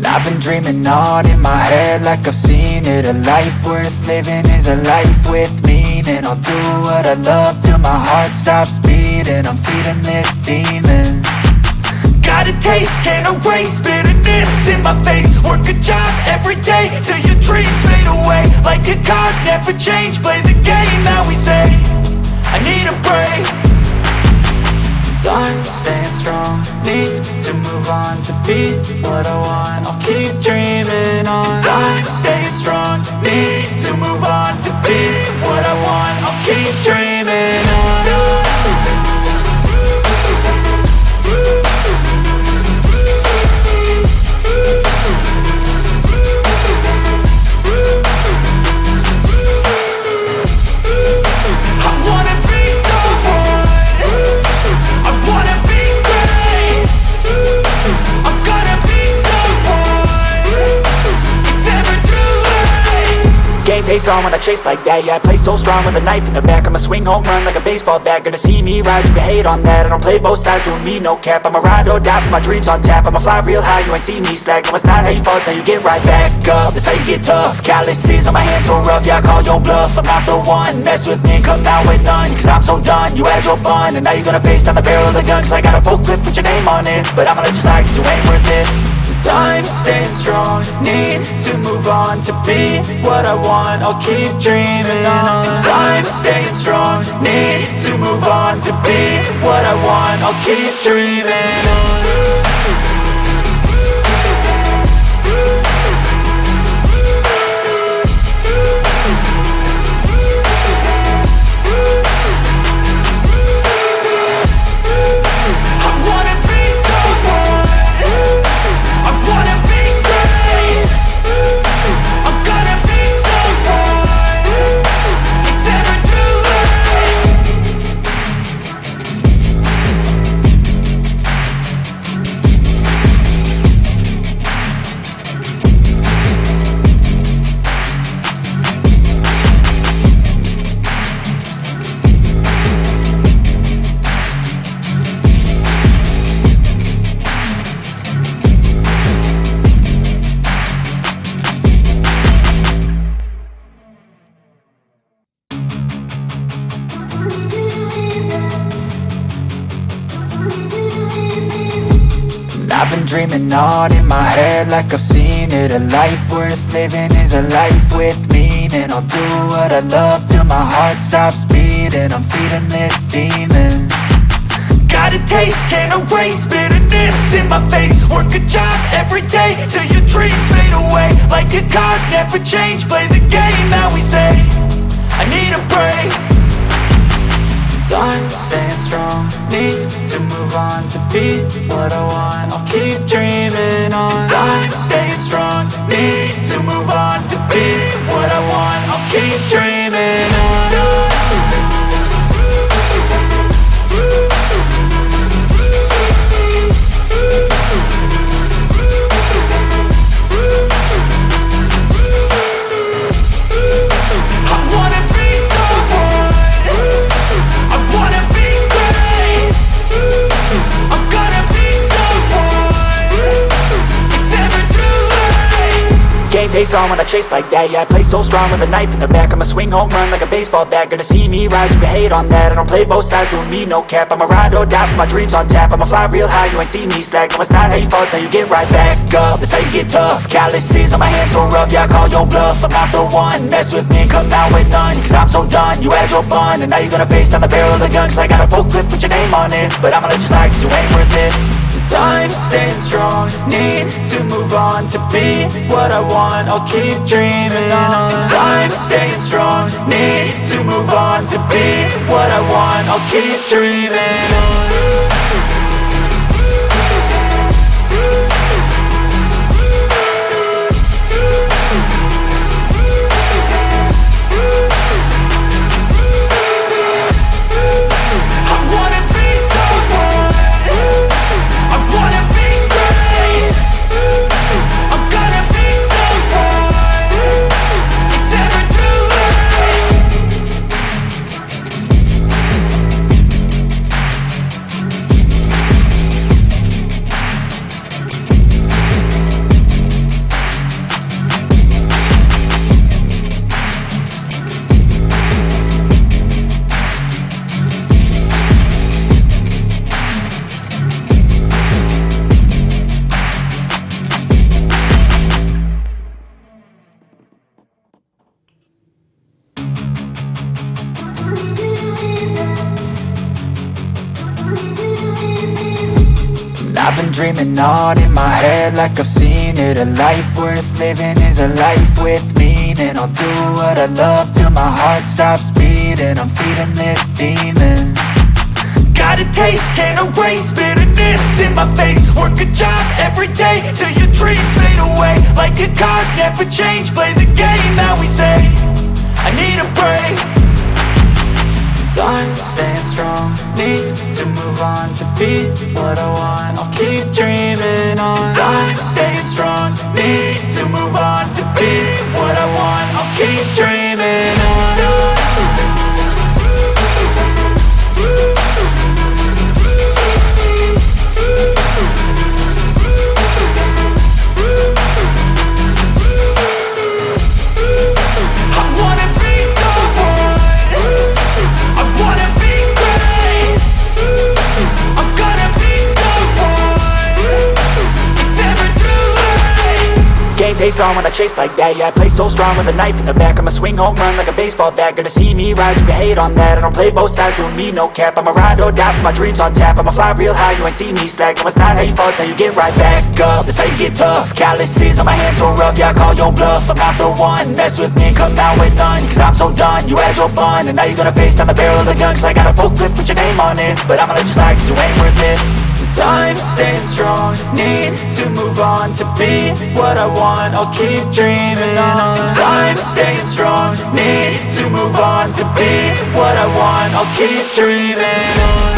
I've been dreaming on in my head like I've seen it. A life worth living is a life with meaning. I'll do what I love till my heart stops beating. I'm feeding this demon. Got a taste, can't erase bitterness in my face. Work a job every day till your dreams fade away. Like a card, never change, play the game that we say. I need a break. I'm staying strong, need to move on to be what I want. I'll keep dreaming on. I'm staying strong, need to move on to be what I want. I'll keep dreaming on. Game face on when I chase like that. Yeah, I play so strong with a knife in the back. I'ma swing home run like a baseball bat. Gonna see me rise, you can hate on that. I don't play both sides, doing me no cap. I'ma ride or die for my dreams on tap. I'ma fly real high, you ain't see me slack. No, it's not how you fall, it's how you get right back up. That's how you get tough. Calluses on my hands so rough, yeah, I call your bluff. I'm not the one, mess with me, come down with none. Cause I'm so done, you had your fun. And now you're gonna face down the barrel of the gun. Cause I got a full clip, put your name on it. But I'ma let you slide cause you ain't worth it. I'm staying strong, need to move on to be what I want. I'll keep dreaming on. I'm staying strong, need to move on to be what I want. I'll keep dreaming on. I've been dreaming on in my head like I've seen it. A life worth living is a life with meaning. I'll do what I love till my heart stops beating. I'm feeding this demon. Got a taste, can't erase bitterness in my face. Work a job every day till your dreams fade away. Like a card, never change, play the game that we say. I need a break. I'm staying strong, need to move on to be what I want. I'll keep dreaming on. I'm staying strong, need to move on to be what I want. I'll keep dreaming on. Game face on when I chase like that. Yeah, I play so strong with a knife in the back. I'ma swing home run like a baseball bat. Gonna see me rise, you can hate on that. I don't play both sides, doing me no cap. I'ma ride or die for my dreams on tap. I'ma fly real high, you ain't see me slack. No, it's not how you fall, it's how you get right back up. That's how you get tough. Calluses on my hands so rough, yeah, I call your bluff. I'm not the one, mess with me, come down with none. Cause I'm so done, you had your fun. And now you're gonna face down the barrel of the gun. Cause I got a full clip, put your name on it. But I'ma let you slide cause you ain't worth it. I'm staying strong, need to move on to be what I want. I'll keep dreaming on. I'm staying strong, need to move on to be what I want. I'll keep dreaming on. I've been dreaming on in my head like I've seen it. A life worth living is a life with meaning. I'll do what I love till my heart stops beating. I'm feeding this demon. Got a taste, can't erase bitterness in my face. Work a job every day till your dreams fade away. Like a card, never change, play the game that we say. I need a break. I'm staying strong, need to move on to be what I want. I'll keep dreaming on. I'm staying strong, need to move on to be what I want. I'll keep dreaming on. Game face on when I chase like that. Yeah, I play so strong with a knife in the back. I'ma swing home run like a baseball bat. Gonna see me rise, you can hate on that. I don't play both sides, doing me no cap. I'ma ride or die for my dreams on tap. I'ma fly real high, you ain't see me slack. No, it's not how you fall, it's how you get right back up. That's how you get tough. Calluses on my hands so rough, yeah, I call your bluff. I'm not the one, mess with me and come down with none. Cause I'm so done, you had your fun. And now you're gonna face down the barrel of the gun. Cause I got a full clip with your name on it. But I'ma let you slide cause you ain't worth it. I'm staying strong, need to move on to be what I want. I'll keep dreaming on. I'm staying strong, need to move on to be what I want. I'll keep dreaming on.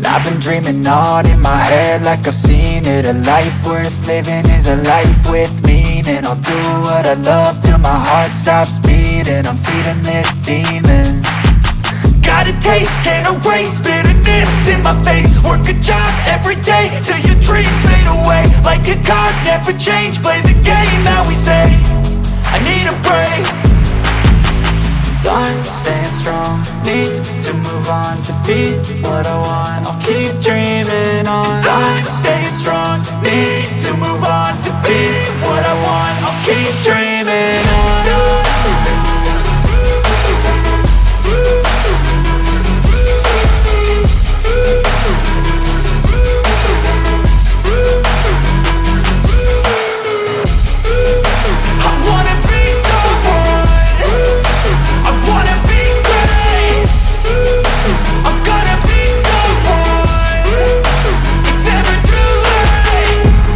I've been dreaming on in my head like I've seen it. A life worth living is a life with meaning. I'll do what I love till my heart stops beating. I'm feeding this demon. Got a taste, can't erase bitterness in my face. Work a job every day till your dreams fade away. Like a card, never change, play the game that we say. I need a break. I'm staying strong, need to move on to be what I want. I'll keep dreaming on. I'm staying strong, need to move on to be what I want. I'll keep dreaming on.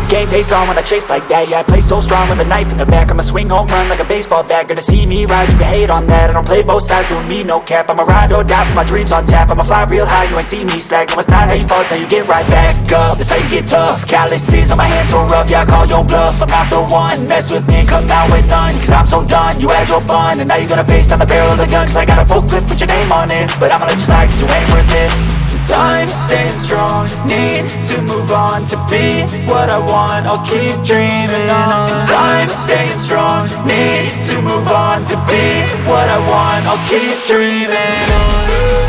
Game face on when I chase like that. Yeah, I play so strong with a knife in the back. I'ma swing home run like a baseball bat. Gonna see me rise, you can hate on that. I don't play both sides, doing me no cap. I'ma ride or die for my dreams on tap. I'ma fly real high, you ain't see me slack. No, it's not how you fall, it's how you get right back up. That's how you get tough. Calluses on my hands so rough, yeah, I call your bluff. I'm not the one, mess with me and come down with none. Cause I'm so done, you had your fun. And now you're gonna face down the barrel of the gun. Cause I got a full clip with your name on it. But I'ma let you slide cause you ain't worth it. I'm staying strong, need to move on to be what I want. I'll keep dreaming on. I'm staying strong, need to move on to be what I want. I'll keep dreaming on.